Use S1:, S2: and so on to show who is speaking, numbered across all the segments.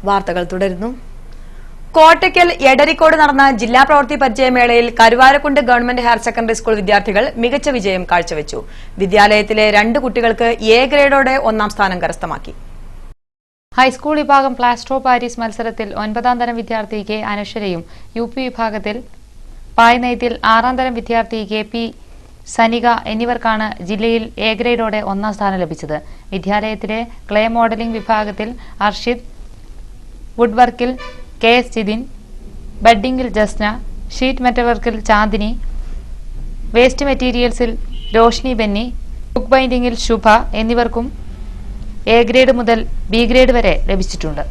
S1: വാർത്തകൾ തുടരുന്നു. കോട്ടയ്ക്കൽ എടരിക്കോട് നടന്ന ജില്ലാ പ്രവൃത്തി പരിചയമേളയിൽ Karuvarakundu government higher secondary school വിദ്യാർത്ഥികൾ മികച്ച വിജയം കാഴ്ചവെച്ചു. വിദ്യാലയത്തിലെ 2 കുട്ടികൾക്ക് എ ഗ്രേഡോടെ 1ാം സ്ഥാനം കരസ്ഥമാക്കി.
S2: ഹൈസ്കൂൾ വിഭാഗം പ്ലാസ്റ്റർ ഓഫ് പാരീസ് മത്സരത്തിൽ 9ാം തരം വിദ്യാർത്ഥി കെ അനശ്വരയും യുപി വിഭാഗത്തിൽ പായ്നെയ്ത്തിൽ 6ാം തരം വിദ്യാർത്ഥി കെ പി സനിക എന്നിവർക്കാണ് ജില്ലയിൽ എ ഗ്രേഡോടെ 1ാം സ്ഥാനം ലഭിച്ചത്. വിദ്യാലയത്തിലെ ക്ലേ മോഡലിംഗ് വിഭാഗത്തിൽ അർഷിദ്, വുഡ് വർക്കിൽ കെ എസ് ജിതിൻ, ബഡ്ഡിംഗിൽ ജസ്ന, ഷീറ്റ് മെറ്റൽവർക്കിൽ ചാന്ദിനി, വേസ്റ്റ് മെറ്റീരിയൽസിൽ രോഷ്നി ബെന്നി, ബുക്ക് ബൈൻഡിംഗിൽ ശുഭ എന്നിവർക്കും എ ഗ്രേഡ് മുതൽ ബി ഗ്രേഡ് വരെ ലഭിച്ചിട്ടുണ്ട്.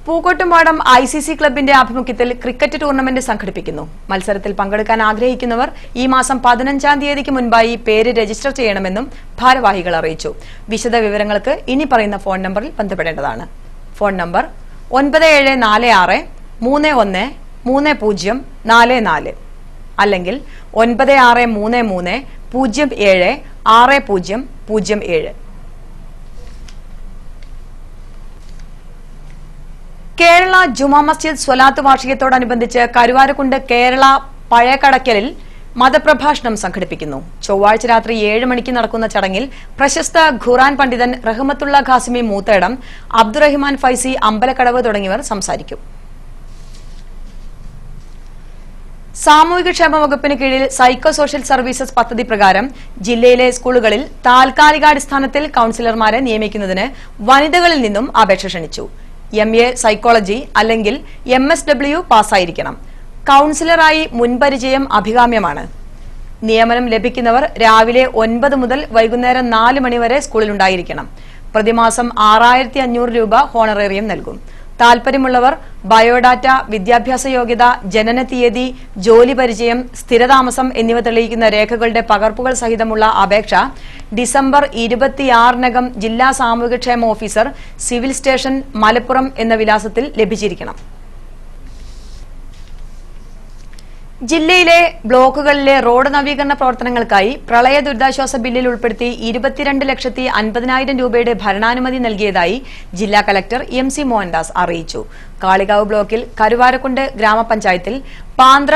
S1: പൂക്കോട്ടുംപാടം ICC ക്ലബിന്റെ ആഭിമുഖ്യത്തിൽ ക്രിക്കറ്റ് ടൂർണമെന്റ് സംഘടിപ്പിക്കുന്നു. മത്സരത്തിൽ പങ്കെടുക്കാൻ ആഗ്രഹിക്കുന്നവർ ഈ മാസം 15ാം തീയതിക്ക് മുൻപായി പേര് രജിസ്റ്റർ ചെയ്യണമെന്നും ഭാരവാഹികൾ അറിയിച്ചു. വിശദ വിവരങ്ങൾക്ക് ഇനി പറയുന്ന ഫോൺ നമ്പറിൽ ബന്ധപ്പെടേണ്ടതാണ്. ഫോൺ നമ്പർ 9746313044 അല്ലെങ്കിൽ 9633076007. കേരള ജുമാ മസ്ജിദ് സ്വലാത്ത് വാർഷികത്തോടനുബന്ധിച്ച് കരുവാരക്കുണ്ട് കേരള പഴയകടയ്ക്കലിൽ മതപ്രഭാഷണം സംഘടിപ്പിക്കുന്നു. ചൊവ്വാഴ്ച രാത്രി 7 മണിക്ക് നടക്കുന്ന ചടങ്ങിൽ പ്രശസ്ത ഖുർആൻ പണ്ഡിതൻ റഹ്മത്തുള്ള ഖാസിമി മൂത്തേടം, അബ്ദുറഹിമാൻ ഫൈസി അമ്പലക്കടവ് തുടങ്ങിയവർ സംസാരിക്കും. സാമൂഹികക്ഷേമ വകുപ്പിന് കീഴിൽ സൈക്കോ സോഷ്യൽ സർവീസസ് പദ്ധതി പ്രകാരം ജില്ലയിലെ സ്കൂളുകളിൽ താൽക്കാലികാടിസ്ഥാനത്തിൽ കൌൺസിലർമാരെ നിയമിക്കുന്നതിന് വനിതകളിൽ നിന്നും അപേക്ഷ ക്ഷണിച്ചു. MA സൈക്കോളജി അല്ലെങ്കിൽ MSW പാസ്സായിരിക്കണം. കൌൺസിലറായി മുൻപരിചയം അഭികാമ്യമാണ്. നിയമനം ലഭിക്കുന്നവർ രാവിലെ 9 മുതൽ വൈകുന്നേരം 4 മണി വരെ സ്കൂളിലുണ്ടായിരിക്കണം. പ്രതിമാസം 6500 രൂപ ഹോണറേറിയം നൽകും. താൽപര്യമുള്ളവർ ബയോഡാറ്റ, വിദ്യാഭ്യാസ യോഗ്യത, ജനന തീയതി, ജോലി പരിചയം, സ്ഥിരതാമസം എന്നിവ തെളിയിക്കുന്ന രേഖകളുടെ പകർപ്പുകൾ സഹിതമുള്ള അപേക്ഷ ഡിസംബർ 26-നകം ജില്ലാ സാമൂഹികക്ഷേമ ഓഫീസർ, സിവിൽ സ്റ്റേഷൻ, മലപ്പുറം എന്ന വിലാസത്തിൽ ലഭിച്ചിരിക്കണം. ജില്ലയിലെ ബ്ലോക്കുകളിലെ റോഡ് നവീകരണ പ്രവർത്തനങ്ങൾക്കായി പ്രളയ ദുരിതാശ്വാസ ബില്ലിൽ ഉൾപ്പെടുത്തി 22,50,000 രൂപയുടെ ഭരണാനുമതി നൽകിയതായി ജില്ലാ കലക്ടർ MC മോഹൻദാസ് അറിയിച്ചു. കാളികാവ് ബ്ലോക്കിൽ കരുവാരക്കുണ്ട് ഗ്രാമപഞ്ചായത്തിൽ പാന്ത്ര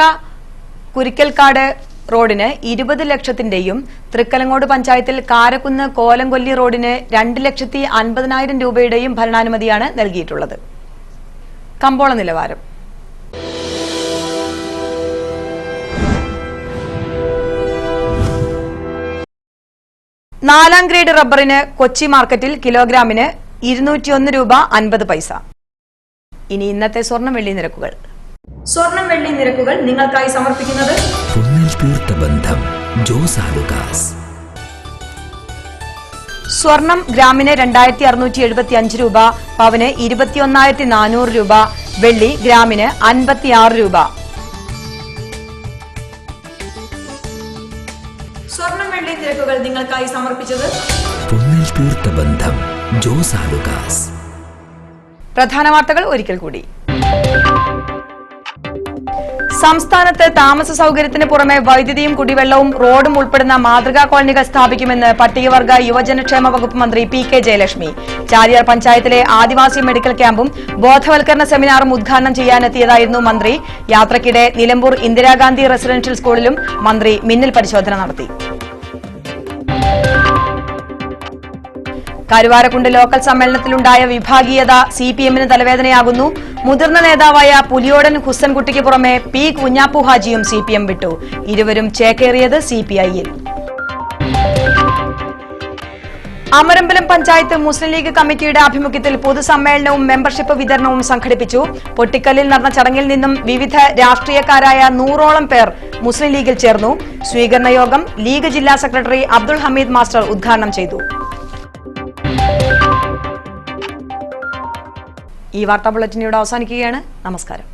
S1: കുരിക്കൽക്കാട് റോഡിന് 20 ലക്ഷത്തിന്റെയും തൃക്കലങ്ങോട് പഞ്ചായത്തിൽ കാരക്കുന്ന് കോലംകൊല്ലി റോഡിന് 2,50,000 രൂപയുടെയും ഭരണാനുമതിയാണ് നൽകിയിട്ടുള്ളത്. കമ്പോള നിലവാരം. നാലാം ഗ്രേഡ് റബ്ബറിന് കൊച്ചി മാർക്കറ്റിൽ കിലോഗ്രാമിന് 201 രൂപ 50 പൈസ. ഇനി ഇന്നത്തെ സ്വർണം വെള്ളി നിരക്കുകൾ. സ്വർണം വെള്ളി നിരക്കുകൾ നിങ്ങൾക്കായി സമർപ്പിക്കുന്നത് സ്വർണം ഗ്രാമിന് 2675 രൂപ, പവന് 21,400 രൂപ, വെള്ളി ഗ്രാമിന് 56 രൂപ. സ്വർണം വെള്ളി നിരക്കുകൾ നിങ്ങൾക്കായി സമർപ്പിച്ചത് പ്രധാന വാർത്തകൾ ഒരിക്കൽ കൂടി. സംസ്ഥാനത്ത് താമസ സൌകര്യത്തിന് പുറമെ വൈദ്യുതിയും കുടിവെള്ളവും റോഡും ഉൾപ്പെടുന്ന മാതൃകാ കോളനികൾ സ്ഥാപിക്കുമെന്ന് പട്ടികവർഗ യുവജനക്ഷേമ വകുപ്പ് മന്ത്രി PK ജയലക്ഷ്മി. ചാലിയാർ പഞ്ചായത്തിലെ ആദിവാസി മെഡിക്കൽ ക്യാമ്പും ബോധവൽക്കരണ സെമിനാറും ഉദ്ഘാടനം ചെയ്യാനെത്തിയതായിരുന്നു മന്ത്രി. യാത്രയ്ക്കിടെ നിലമ്പൂർ ഇന്ദിരാഗാന്ധി റെസിഡൻഷ്യൽ സ്കൂളിലും മന്ത്രി മിന്നൽ പരിശോധന നടത്തി. കരുവാരക്കുണ്ട് ലോക്കൽ സമ്മേളനത്തിലുണ്ടായ വിഭാഗീയത CPM-ന് തലവേദനയാകുന്നു. മുതിർന്ന നേതാവായ പുലിയോടൻ ഹുസൻകുട്ടിക്ക് പുറമെ P കുഞ്ഞാപ്പു ഹാജിയും CPM വിട്ടു. ഇരുവരും ചേക്കേറിയത് CPI-യിൽ. അമരമ്പലം പഞ്ചായത്ത് മുസ്ലിം ലീഗ് കമ്മിറ്റിയുടെ ആഭിമുഖ്യത്തിൽ പൊതുസമ്മേളനവും മെമ്പർഷിപ്പ് വിതരണവും സംഘടിപ്പിച്ചു. പൊട്ടിക്കല്ലിൽ നടന്ന ചടങ്ങിൽ നിന്നും വിവിധ രാഷ്ട്രീയക്കാരായ 100ഓളം പേർ മുസ്ലിം ലീഗിൽ ചേർന്നു. സ്വീകരണ യോഗം ലീഗ് ജില്ലാ സെക്രട്ടറി അബ്ദുൾ ഹമീദ് മാസ്റ്റർ ഉദ്ഘാടനം ചെയ്തു. ഈ വാർത്താ ബുള്ളറ്റിൻ ഇവിടെ അവസാനിക്കുകയാണ്. നമസ്കാരം.